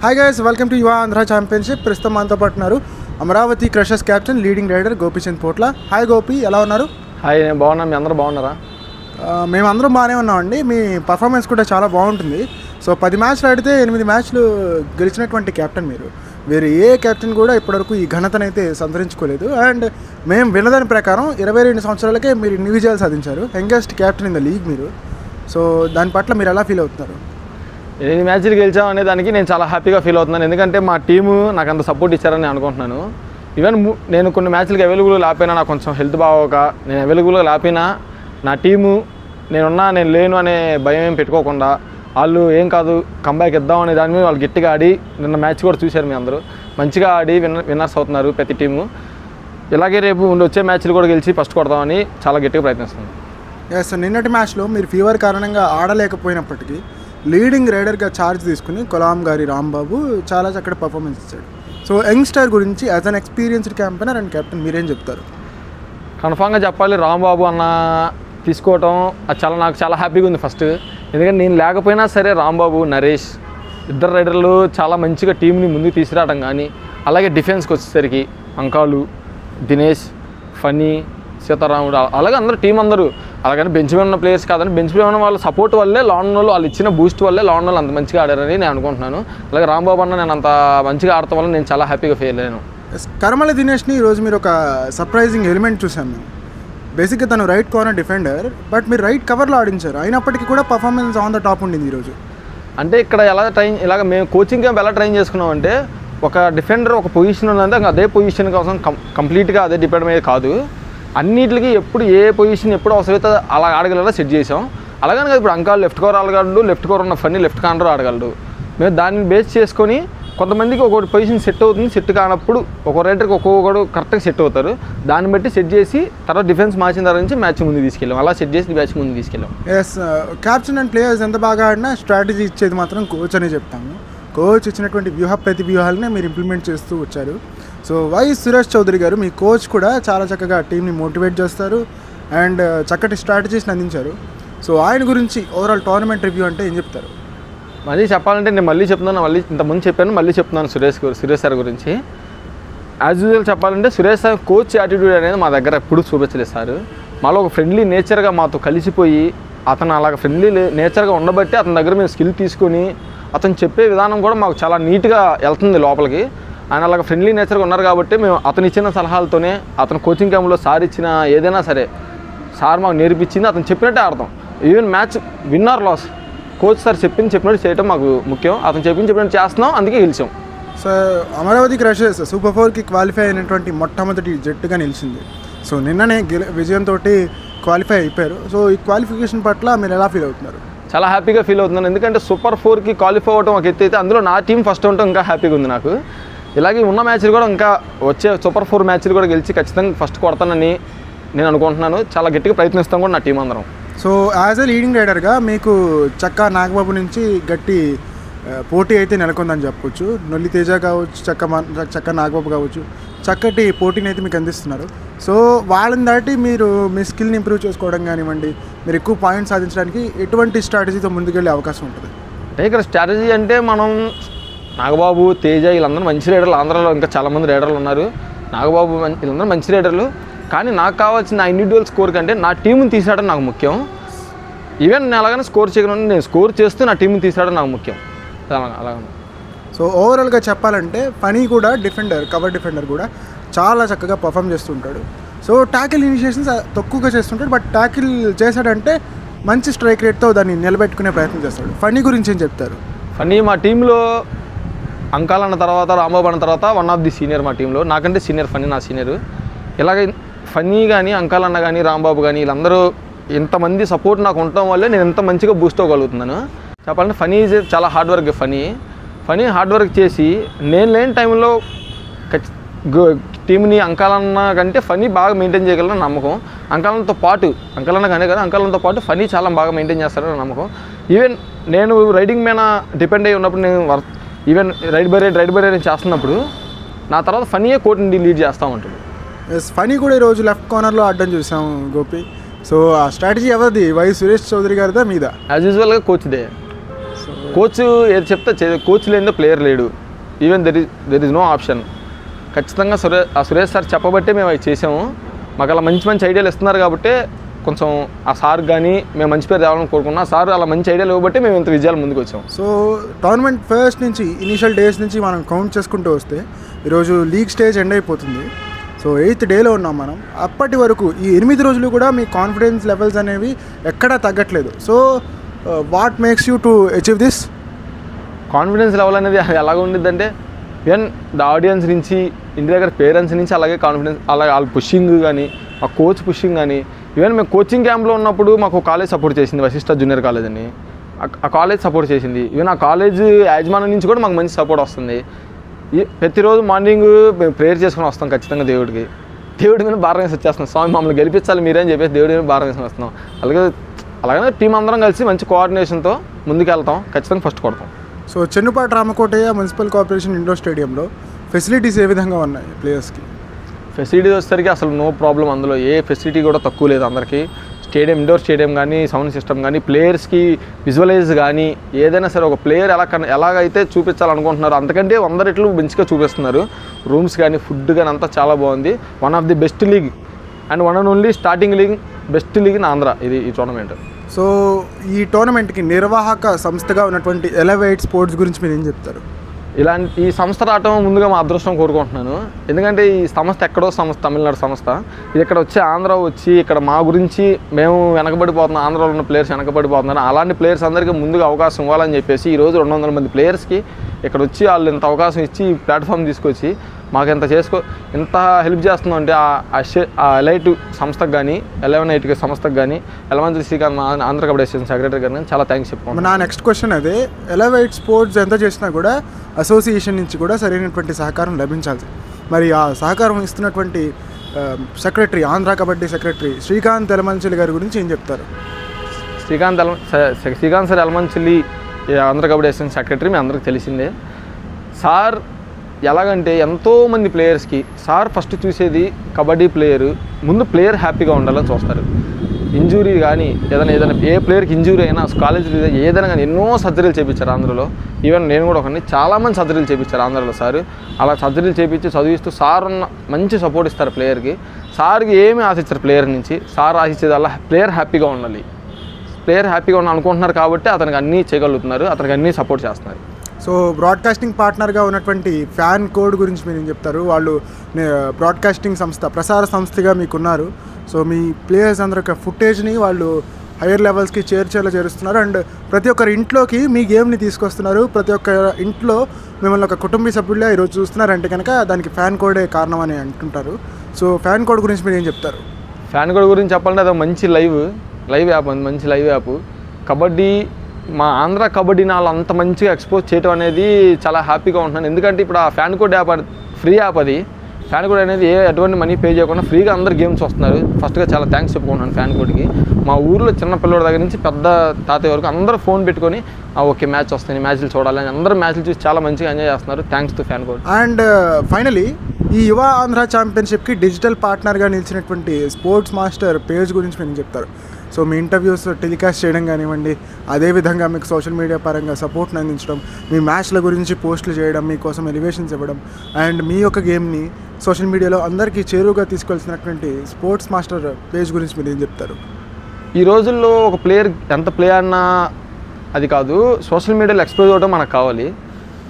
Hi guys, welcome to యువ Andhra championship. ప్రస్తుతం మనతో పాటు ఉన్నారు Amaravati crushers captain leading raider Gopichand Potla. Hi Gopi, ఎలా ఉన్నారు? హాయ్, నేను బాగున్నాను. మీ అందరూ బాగున్నారా? మేమందరం బాగానే ఉన్నామండి. మీ పర్ఫార్మెన్స్ కూడా చాలా బాగుంటుంది. సో 10 మ్యాచ్లు ఆడితే 8 మ్యాచ్లు గెలిచినటువంటి కెప్టెన్ మీరు. వేరే ఏ కెప్టెన్ కూడా ఇప్పటివరకు ఈ ఘనతనైతే సంతరించుకోలేదు. అండ్ మేము విన్నదాని ప్రకారం 22 సంవత్సరాలకే మీరు ఇన్ని విజయాలు సాధించారు. Youngest captain in the league మీరు. సో దాని పట్ల మీరు ఎలా ఫీల్ అవుతున్నారు? 8 మ్యాచ్లు గెలిచాం అనే దానికి నేను చాలా హ్యాపీగా ఫీల్ అవుతున్నాను. ఎందుకంటే మా టీము నాకు అంత సపోర్ట్ ఇచ్చారని నేను అనుకుంటున్నాను. ఈవెన్ నేను కొన్ని మ్యాచ్లకి అవైలబుల్ లేకపోయినా, నాకు కొంచెం హెల్త్ బాగోక నేను అవైలబుల్గా లేకపోయినా నా టీము నేను లేను అనే భయం ఏం పెట్టుకోకుండా వాళ్ళు ఏం కాదు కంబ్యాక్ ఇద్దాం అనే దాని మీద వాళ్ళు గట్టిగా ఆడి నిన్న మ్యాచ్ కూడా చూశారు. మీ అందరూ మంచిగా ఆడి విన్నర్స్ అవుతున్నారు ప్రతి టీము. ఇలాగే రేపు వచ్చే మ్యాచ్లు కూడా గెలిచి ఫస్ట్ కొడదామని చాలా గట్టిగా ప్రయత్నిస్తున్నాను. ఎస్, నిన్నటి మ్యాచ్లో మీరు ఫీవర్ కారణంగా ఆడలేకపోయినప్పటికీ లీడింగ్ రైడర్గా ఛార్జ్ తీసుకుని కొలాం గారి రాంబాబు చాలా చక్కటి పర్ఫార్మెన్స్ ఇచ్చాడు. సో యంగ్స్టర్ గురించి as an experienced campaigner and captain మీరేం చెప్తారు? కన్ఫామ్గా చెప్పాలి, రాంబాబు అన్న తీసుకోవటం అది నాకు చాలా హ్యాపీగా ఉంది ఫస్ట్. ఎందుకంటే నేను లేకపోయినా సరే రాంబాబు, నరేష్ ఇద్దరు రైడర్లు చాలా మంచిగా టీంని ముందుకు తీసుకురావడం కానీ, అలాగే డిఫెన్స్కి వచ్చేసరికి అంకాలు, దినేష్, ఫనీ, సీతారాముడు, అలాగే అందరూ టీం అందరూ అలాగని బెంచ్ మీద ఉన్న ప్లేయర్స్ కాదని బెంచ్ మీద ఉన్న వాళ్ళ సపోర్ట్ వల్లే లాన్ వాళ్ళు ఇచ్చిన బూస్ట్ వల్లే లాన్ వాళ్ళు అంత మంచిగా ఆడారని నేను అనుకుంటున్నాను. అలాగే రాంబాబు అన్న నేను అంత మంచిగా ఆడటం వల్ల నేను చాలా హ్యాపీగా ఫీల్ అయ్యాను. కర్మల దినేష్ని ఈరోజు మీరు ఒక సర్ప్రైజింగ్ ఎలిమెంట్ చూసాం మేము. బేసిక్గా తను రైట్ కార్నర్ డిఫెండర్, బట్ మీరు రైట్ కవర్లో ఆడించారు. అయినప్పటికీ కూడా పర్ఫార్మెన్స్ ఆన్ ద టాప్ ఉండింది ఈరోజు. అంటే ఇక్కడ ఇలాగ మేము కోచింగ్ క్యాంప్ ఎలా ట్రైన్ చేసుకున్నామంటే, ఒక డిఫెండర్ ఒక పొజిషన్ ఉందంటే అదే పొజిషన్ కోసం కంప్లీట్గా అదే డిపెండ్ అయ్యేది కాదు. అన్నిటికి ఎప్పుడు ఏ పొజిషన్ ఎప్పుడు అవసరమైతే అలా ఆడగలరా సెట్ చేసాం. అలాగని కదా ఇప్పుడు అంకాల్ లెఫ్ట్ కవర్ ఆడగలడు, లెఫ్ట్ కవర్ ఉన్న ఫన్నీ లెఫ్ట్ కార్నర్ ఆడగలడు. మేము దాన్ని బేస్ చేసుకొని కొంతమందికి ఒక్కొక్కటి పొజిషన్ సెట్ అవుతుంది, సెట్ కానప్పుడు ఒక్కో రైడర్కి ఒక్కొక్కడు కరెక్ట్గా సెట్ అవుతారు. దాన్ని బట్టి సెట్ చేసి తర్వాత డిఫెన్స్ మార్చిన తర్వాత నుంచి మ్యాచ్ ముందు తీసుకెళ్ళాం. అలా సెట్ చేసి మ్యాచ్ ముందు తీసుకెళ్ళాం. ఎస్, క్యాప్టెన్ అండ్ ప్లేయర్స్ ఎంత బాగా ఆడినా స్ట్రాటజీ ఇచ్చేది మాత్రం కోచ్ అని చెప్తాము. కోచ్ ఇచ్చినటువంటి ప్రతి వ్యూహాలనే మీరు ఇంప్లిమెంట్ చేస్తూ వచ్చారు. సో వై సురేష్ చౌదరి గారు మీ కోచ్ కూడా చాలా చక్కగా టీంని మోటివేట్ చేస్తారు అండ్ చక్కటి స్ట్రాటజీస్ని అందించారు. సో ఆయన గురించి ఓవరాల్ టోర్నమెంట్ రివ్యూ అంటే ఏం చెప్తారు? మళ్ళీ చెప్పాలంటే నేను మళ్ళీ చెప్తున్నాను, ఇంతకుముందు చెప్పాను, మళ్ళీ చెప్తున్నాను సురేష్ సార్ గురించి. యాజ్ యూజువల్ చెప్పాలంటే సురేష్ సార్ కోచ్ యాటిట్యూడ్ అనేది మా దగ్గర ఎప్పుడు చూపించలేదు సార్. మాలో ఒక ఫ్రెండ్లీ నేచర్గా మాతో కలిసిపోయి అతను అలాగ ఫ్రెండ్లీ నేచర్గా ఉండబట్టి అతని దగ్గర మేము స్కిల్ తీసుకొని అతను చెప్పే విధానం కూడా మాకు చాలా నీట్గా వెళ్తుంది లోపలికి. ఆయన అలాగ ఫ్రెండ్లీ నేచర్గా ఉన్నారు కాబట్టి మేము అతను ఇచ్చిన సలహాలతోనే, అతను కోచింగ్ క్యాంప్లో సార్ ఇచ్చిన ఏదైనా సరే సార్ మాకు నేర్పించింది, అతను చెప్పినట్టే ఆడతాం. Even match win or lose coach sir చెప్పినట్టు చేయడం మాకు ముఖ్యం. అతను చెప్పినట్టు చేస్తున్నాం, అందుకే గెలిచాం. సో అమరావతి క్రషర్స్ సూపర్ 4కి క్వాలిఫై అయినటువంటి మొట్టమొదటి జట్టుగా నిలిచింది. సో నిన్ననే విజయంతో క్వాలిఫై అయిపోయారు. సో ఈ క్వాలిఫికేషన్ పట్ల మీరు ఎలా ఫీల్ అవుతున్నారు? చాలా హ్యాపీగా ఫీల్ అవుతున్నాను. ఎందుకంటే సూపర్ 4కి క్వాలిఫై అవ్వడం ఒక ఎత్తు అయితే, అందులో నా టీం ఫస్ట్ ఉండటం ఇంకా హ్యాపీగా ఉంది నాకు. ఇలాగే ఉన్న మ్యాచ్లు కూడా ఇంకా వచ్చే సూపర్ 4 మ్యాచ్లు కూడా గెలిచి ఖచ్చితంగా ఫస్ట్ కొడతానని నేను అనుకుంటున్నాను. చాలా గట్టిగా ప్రయత్నిస్తాం కూడా నా టీం అందరం. సో యాజ్ ఎ లీడింగ్ రైడర్గా మీకు చక్కా నాగబాబు నుంచి గట్టి పోటీ అయితే నెలకొందని చెప్పొచ్చు. నొల్లి తేజ కావచ్చు, చక్కా నాగబాబు కావచ్చు, చక్కటి పోటీని అయితే మీకు అందిస్తున్నారు. సో వాళ్ళని దాటి మీరు మీ స్కిల్ని ఇంప్రూవ్ చేసుకోవడం కానివ్వండి, మీరు ఎక్కువ పాయింట్స్ సాధించడానికి ఎటువంటి స్ట్రాటజీతో ముందుకెళ్ళే అవకాశం ఉంటుంది? అంటే ఇక్కడ స్ట్రాటజీ అంటే మనం నాగబాబు, తేజ వీళ్ళందరూ మంచి రైడర్లు. ఆంధ్రాలో ఇంకా చాలామంది రైడర్లు ఉన్నారు. నాగబాబు వీళ్ళందరూ మంచి రైడర్లు. కానీ నాకు కావాల్సిన నా ఇండివిజువల్ స్కోర్ కంటే నా టీంని తీసాడడం నాకు ముఖ్యం. ఈవెన్ నేను అలాగనే స్కోర్ చేయకుండా నేను స్కోర్ చేస్తూ నా టీంని తీసాడడం నాకు ముఖ్యం. అలాగే. సో ఓవరాల్గా చెప్పాలంటే ఫనీ కూడా కవర్ డిఫెండర్ కూడా చాలా చక్కగా పర్ఫామ్ చేస్తుంటాడు. సో ట్యాకిల్ ఇనిషియేషన్స్ తక్కువగా చేస్తుంటాడు, బట్ ట్యాకిల్ చేశాడంటే మంచి స్ట్రైక్ రేట్తో దాన్ని నిలబెట్టుకునే ప్రయత్నం చేస్తాడు. ఫనీ గురించి ఏం చెప్తారు? ఫనీ మా టీంలో అంకాల్ అన్న తర్వాత, రాంబాబు అన్న తర్వాత వన్ ఆఫ్ ది సీనియర్ మా టీంలో. నాకంటే సీనియర్ ఫనీ, నా సీనియర్. ఇలాగే ఫనీ కానీ, అంకాల్ అన్న కానీ, రాంబాబు కానీ వీళ్ళందరూ ఇంతమంది సపోర్ట్ నాకు ఉండటం వల్లే నేను ఎంత మంచిగా బూస్ట్ అవ్వగలుగుతున్నాను. చెప్పాలంటే ఫనీ చాలా hard work. Phani hard work చేసి నేను లేని టైంలో టీంని అంకాలన్న కంటే ఫనీ బాగా మెయింటైన్ చేయగలరని నమ్మకం. అంకాలన్నతో పాటు ఫనీ చాలా బాగా మెయింటైన్ చేస్తారని నమ్మకం. ఈవెన్ నేను రైడింగ్ మీద డిపెండ్ అయ్యి ఉన్నప్పుడు, నేను ఈవెన్ రైడ్ బై రైడ్ చేస్తున్నప్పుడు నా తర్వాత ఫనీయే కోర్టుని లీడ్ చేస్తూ ఉంటుంది. ఫనీ కూడా ఈరోజు లెఫ్ట్ కార్నర్లో ఆడడం చూసాం గోపి. సో ఆ స్ట్రాటజీ ఎవరిది? వై సురేష్ చౌదరి గారిదా మీద? యాజ్ యూజువల్గా కోచ్దే. సో కోచ్ ఏది చెప్తే కోచ్ లేనిదో ప్లేయర్ లేడు. Even there is no option. ఖచ్చితంగా సురేష్ సార్ చెప్పబట్టే మేము అవి చేసాము. మాకు అలా మంచి మంచి ఐడియాలు ఇస్తున్నారు కాబట్టి కొంచెం ఆ సార్ కానీ మేము మంచి పేరు తేవాలని కోరుకున్నాం. సార్ అలా మంచి ఐడియాలు ఇవ్వబట్టి మేము ఇంత విజయాలు ముందుకు వచ్చాం. సో టోర్నమెంట్ ఫస్ట్ నుంచి ఇనీషియల్ డేస్ నుంచి మనం కౌంట్ చేసుకుంటూ వస్తే ఈరోజు లీగ్ స్టేజ్ ఎండ్ అయిపోతుంది. సో 8th డేలో ఉన్నాం మనం. అప్పటి వరకు ఈ 8 రోజులు కూడా మీ కాన్ఫిడెన్స్ లెవెల్స్ అనేవి ఎక్కడా తగ్గట్లేదు. So what makes you to achieve this? Confidence level అనేది ఎలాగ ఉండిద్దంటే ఈవెన్ ద ఆడియన్స్ నుంచి, ఇంటి దగ్గర పేరెంట్స్ నుంచి అలాగే కాన్ఫిడెన్స్, అలాగే వాళ్ళ పుషింగ్ కానీ, ఆ కోచ్ పుషింగ్ కానీ. ఈవెన్ మేము కోచింగ్ క్యాంప్లో ఉన్నప్పుడు మాకు కాలేజ్ సపోర్ట్ చేసింది, వశిష్ఠ జూనియర్ కాలేజ్ అని. ఆ కాలేజ్ సపోర్ట్ చేసింది. ఈవెన్ ఆ కాలేజ్ యాజమాన్యం నుంచి కూడా మాకు మంచి సపోర్ట్ వస్తుంది. ప్రతిరోజు మార్నింగ్ మేము ప్రేయర్ చేసుకుని వస్తాం ఖచ్చితంగా దేవుడి మీద భారం వేసి వచ్చేస్తున్నాం. స్వామి మమ్మల్ని గెలిపించాలి మీరేం చెప్పేసి దేవుడి మీద భారం వేసుకుని వస్తున్నాం. అలాగే టీం అందరం కలిసి మంచి కోఆర్డినేషన్తో ముందుకు వెళ్తాం, ఖచ్చితంగా ఫస్ట్ కొడతాం. So Chennupati Ramakotaiah municipal corporation indoor స్టేడియంలో ఫెసిలిటీస్ ఏ విధంగా ఉన్నాయి ప్లేయర్స్కి? ఫెసిలిటీస్ వచ్చేసరికి అసలు నో ప్రాబ్లం. అందులో ఏ ఫెసిలిటీ కూడా తక్కువ లేదు. అందరికీ స్టేడియం, ఇండోర్ స్టేడియం కానీ, సౌండ్ సిస్టమ్ కానీ, ప్లేయర్స్కి విజువలైజ్ కానీ, ఏదైనా సరే ఒక ప్లేయర్ ఎలాగైతే చూపించాలనుకుంటున్నారు అంతకంటే 100 రెట్లు మంచిగా చూపిస్తున్నారు. రూమ్స్ కానీ, ఫుడ్ కానీ అంతా చాలా బాగుంది. One of the best league and one and only starting league, best league in Andhra ఈ టోర్నమెంట్. సో ఈ టోర్నమెంట్కి నిర్వాహక సంస్థగా ఉన్నటువంటి ఎలవేట్ స్పోర్ట్స్ గురించి మీరు ఏం చెప్తారు? ఈ సంస్థ రావటం ముందుగా మా అదృష్టం కోరుకుంటున్నాను. ఎందుకంటే ఈ సంస్థ ఎక్కడో సంస్థ, తమిళనాడు సంస్థ. ఇది ఇక్కడ వచ్చి ఆంధ్ర వచ్చి ఇక్కడ మా గురించి మేము వెనకబడిపోతున్నాం, ఆంధ్రాలో ఉన్న ప్లేయర్స్ వెనకబడిపోతున్నారు, అలాంటి ప్లేయర్స్ అందరికీ ముందుగా అవకాశం ఇవ్వాలని చెప్పేసి ఈరోజు 200 మంది ప్లేయర్స్కి ఇక్కడ వచ్చి వాళ్ళు ఇంత అవకాశం ఇచ్చి ఈ ప్లాట్ఫామ్ తీసుకొచ్చి మాకు ఇంత హెల్ప్ చేస్తున్నాం అంటే ఆ ఎలైట్ సంస్థకు కానీ, 11-8 సంస్థకు కానీ, ఎలమంత్రి శ్రీకాంత్ ఆంధ్ర కబడ్డీ అసోసియేషన్ సెక్రటరీ గారిని చాలా థ్యాంక్స్ చెప్పుకోండి. నా నెక్స్ట్ క్వశ్చన్ అదే, ఎలవేట్ స్పోర్ట్స్ ఎంత చేసినా కూడా అసోసియేషన్ నుంచి కూడా సరైనటువంటి సహకారం లభించాలి. మరి ఆ సహకారం ఇస్తున్నటువంటి సెక్రటరీ, ఆంధ్ర కబడ్డీ సెక్రటరీ శ్రీకాంత్ ఎలమంచిలి గారి గురించి ఏం చెప్తారు? Srikanth sir Yelamanchili Andhra Kabaddi association secretary మీ అందరికీ తెలిసిందే. సార్ ఎలాగంటే ఎంతోమంది ప్లేయర్స్కి సార్ ఫస్ట్ చూసేది కబడ్డీ ముందు ప్లేయర్ హ్యాపీగా ఉండాలని చూస్తారు. ఇంజురీ కానీ ఏదైనా ఏ ప్లేయర్కి ఇంజురీ అయినా కాలేజీలో ఏదైనా కానీ ఎన్నో సర్జరీలు చేయించారు ఆంధ్రలో. ఈవెన్ నేను కూడా చాలామంది సర్జరీలు చేయించారు ఆంధ్రలో సార్. అలా సర్జరీలు చేయించి చదివిస్తూ సార్ మంచి సపోర్ట్ ఇస్తారు ప్లేయర్కి. సార్కి ఏమీ ఆశించారు ప్లేయర్ నుంచి, సార్ ఆశించేది అలా ప్లేయర్ హ్యాపీగా ఉండాలి. ప్లేయర్ హ్యాపీగా అనుకుంటున్నారు కాబట్టి అతనికి అన్నీ చేయగలుగుతున్నారు, అతనికి అన్నీ సపోర్ట్ చేస్తున్నారు. సో బ్రాడ్కాస్టింగ్ పార్ట్నర్గా ఉన్నటువంటి ఫ్యాన్ కోడ్ గురించి మీరు ఏం చెప్తారు? వాళ్ళు బ్రాడ్కాస్టింగ్ సంస్థ, ప్రసార సంస్థగా మీకున్నారు. సో మీ ప్లేయర్స్ అందరి యొక్క ఫుటేజ్ని వాళ్ళు హైయర్ లెవెల్స్కి చేరుస్తున్నారు. అండ్ ప్రతి ఒక్కరి ఇంట్లోకి మీ గేమ్ని తీసుకొస్తున్నారు. ప్రతి ఒక్క ఇంట్లో మిమ్మల్ని ఒక కుటుంబ సభ్యులుగా ఈరోజు చూస్తున్నారంటే కనుక దానికి ఫ్యాన్ కోడే కారణం అని అంటుంటారు. సో ఫ్యాన్ కోడ్ గురించి మీరు ఏం చెప్తారు? ఫ్యాన్ కోడ్ గురించి చెప్పాలంటే అది మంచి లైవ్ యాప్, మంచి లైవ్ యాప్. కబడ్డీ, మా ఆంధ్ర కబడ్డీని వాళ్ళు అంత మంచిగా ఎక్స్పోజ్ చేయడం అనేది చాలా హ్యాపీగా ఉంటున్నాను. ఎందుకంటే ఇప్పుడు ఆ fan code app free app. అది ఫ్యాన్ కోడ్ అనేది ఎటువంటి మనీ పే చేయకుండా ఫ్రీగా అందరు గేమ్స్ వస్తున్నారు. ఫస్ట్గా చాలా థ్యాంక్స్ చెప్పుకుంటున్నాను ఫ్యాన్ కోడ్కి. మా ఊర్లో చిన్న పిల్లల దగ్గర నుంచి పెద్ద తాతయ్య వరకు అందరూ ఫోన్ పెట్టుకొని ఓకే మ్యాచ్ వస్తాయి, మ్యాచ్లు చూడాలని అందరూ మ్యాచ్లు చూసి చాలా మంచిగా ఎంజాయ్ చేస్తున్నారు. Thanks to fan code. And finally ఈ యువ ఆంధ్ర ఛాంపియన్షిప్కి డిజిటల్ పార్ట్నర్గా నిలిచినటువంటి స్పోర్ట్స్ మాస్టర్ పేజ్ గురించి మీరు చెప్తారు? సో మీ ఇంటర్వ్యూస్ టెలికాస్ట్ చేయడం కానివ్వండి, అదేవిధంగా మీకు సోషల్ మీడియా పరంగా సపోర్ట్ని అందించడం, మీ మ్యాచ్ల గురించి పోస్టులు చేయడం, మీకోసం ఎలివేషన్స్ ఇవ్వడం, అండ్ మీ యొక్క గేమ్ని సోషల్ మీడియాలో అందరికీ చేరువుగా తీసుకెళ్తున్నటువంటి స్పోర్ట్స్ మాస్టర్ పేజ్ గురించి మీరు ఏం చెప్తారు? ఈ రోజుల్లో ఒక ప్లేయర్ ఎంత ప్లే అన్నా అది కాదు, సోషల్ మీడియాలో ఎక్స్పోజ్ అవ్వడం మనకు కావాలి.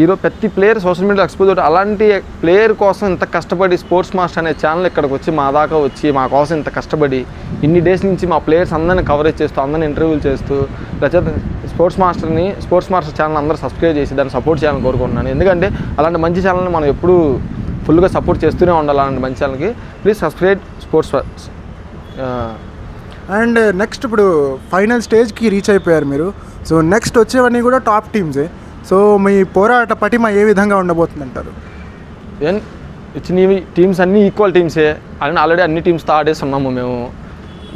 ఈరోజు ప్రతి ప్లేయర్ సోషల్ మీడియాలో ఎక్స్పోజ్ అవ్వడం, అలాంటి ప్లేయర్ కోసం ఇంత కష్టపడి స్పోర్ట్స్ మాస్టర్ అనే ఛానల్ ఇక్కడికి వచ్చి మా దాకా వచ్చి మా కోసం ఇంత కష్టపడి ఇన్ని డేస్ నుంచి మా ప్లేయర్స్ అందరినీ కవరేజ్ చేస్తూ, అందరినీ ఇంటర్వ్యూలు చేస్తూ, రచయిత స్పోర్ట్స్ మాస్టర్ ఛానల్ అందరూ సబ్స్క్రైబ్ చేసి దాన్ని సపోర్ట్ చేయాలని కోరుకుంటున్నాను. ఎందుకంటే అలాంటి మంచి ఛానల్ని మనం ఎప్పుడూ ఫుల్గా సపోర్ట్ చేస్తూనే ఉండాలి. అలాంటి మంచి ఛానల్కి please subscribe sports. And next ఇప్పుడు ఫైనల్ స్టేజ్కి రీచ్ అయిపోయారు మీరు. సో నెక్స్ట్ వచ్చేవన్నీ కూడా టాప్ టీమ్సే. సో మీ పోరాట పటిమ ఏ విధంగా ఉండబోతుందంటారు? ఇచ్చిన టీమ్స్ అన్నీ ఈక్వల్ టీమ్సే. అని ఆల్రెడీ అన్ని టీమ్స్తో ఆడేసి ఉన్నాము. మేము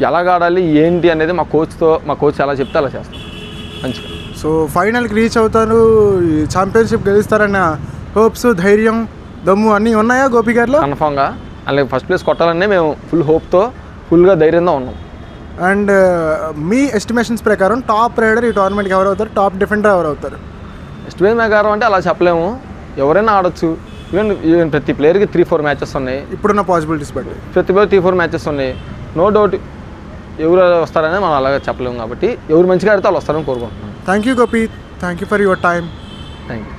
ఎలాగ ఆడాలి ఏంటి అనేది మా కోచ్ ఎలా చెప్తే అలా చేస్తాం మంచిగా. సో ఫైనల్కి రీచ్ అవుతారు, ఛాంపియన్షిప్ గెలుస్తారన్న హోప్స్, ధైర్యం, దమ్ము అన్నీ ఉన్నాయా గోపి గారిలో? కన్ఫామ్గా అలాగే ఫస్ట్ ప్లేస్ కొట్టాలనే మేము ఫుల్ హోప్తో, ఫుల్గా ధైర్యంగా ఉన్నాం. అండ్ మీ ఎస్టిమేషన్స్ ప్రకారం టాప్ రైడర్ ఈ టోర్నమెంట్కి ఎవరు అవుతారు, టాప్ డిఫెండర్ ఎవరు అవుతారు? ఎస్టిమేట్ ప్రకారం అంటే అలా చెప్పలేము, ఎవరైనా ఆడొచ్చు. ఈవెన్ ప్రతి ప్లేయర్కి 3-4 మ్యాచెస్ ఉన్నాయి ఇప్పుడున్న పాసిబిలిటీస్ బట్టి. ప్రతి ప్లేయర్ 3-4 మ్యాచెస్ ఉన్నాయి. నో డౌట్ ఎవరు వస్తారనే మనం అలాగే చెప్పలేము, కాబట్టి ఎవరు మంచిగా ఆడితే వాళ్ళు వస్తారని కోరుకుంటున్నాను. Thank you Gopi, thank you for your time. Thank you.